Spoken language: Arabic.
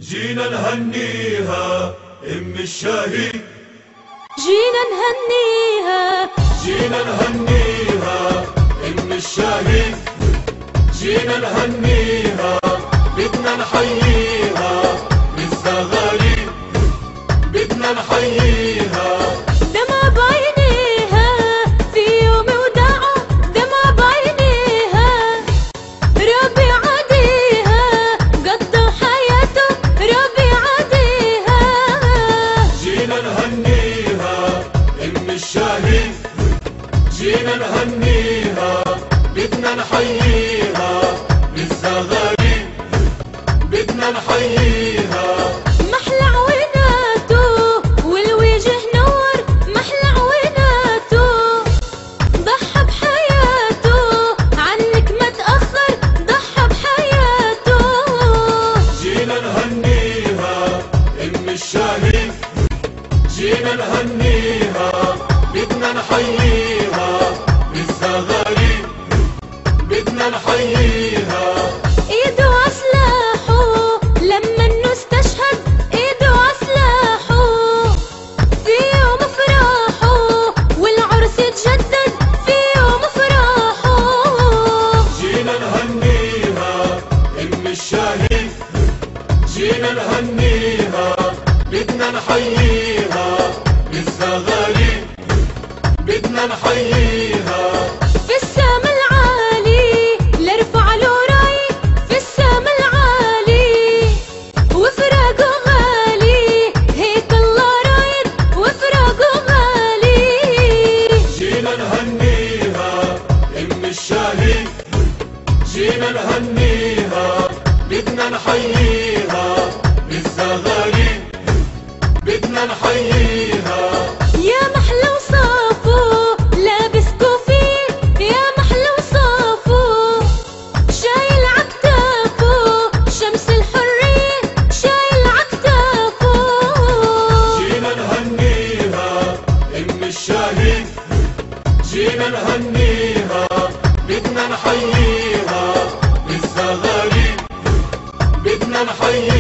جينا نهنيها ام الشهيد، جينا نهنيها، جينا نهنيها ام الشهيد، جينا نهنيها بدنا نحييها بالزغاريد، بدنا نحييها دمع بعينيها في يوم وداعة، دمع بعينيها ربي عاديها قضى حياته ربي عاديها. جينا نهنيها ام الشهيد، جينا نهنيها بدنا نحييها بالزغاريد، بدنا نحييها محلى عويناته والوجه نور، محلى عويناته ضحى بحياته عنك ما تأخر، ضحى بحياته. جينا نهنيها ام الشهيد، جينا نهنيها بدنا نحييها بالزغاريد، بدنا نحييها. ايده عسلاحه لما انه استشهد، ايده عسلاحه في يوم افراحه والعرس يتجدد في يوم افراحه. جينا نهنيها ام الشهيد، جينا نهنيها بدنا نحييها بالزغاريد، بدنا نحييها. في السما العالي لارفع له راي، في السما العالي وفراقه غالي، هيك الله رايد وفراقه غالي. جينا نهنيها ام الشهيد، جينا نهنيها بدنا نحييها بالزغاريد، بدنا نحييها. يا محلى وصافه لابس كوفي، يا محلى وصافه شايل عكتافه شمس الحرية، شايل عكتافه. جينا نهنيها ام الشهيد، جينا نهنيها بدنا نحييها بالزغاريد، بدنا نحييها.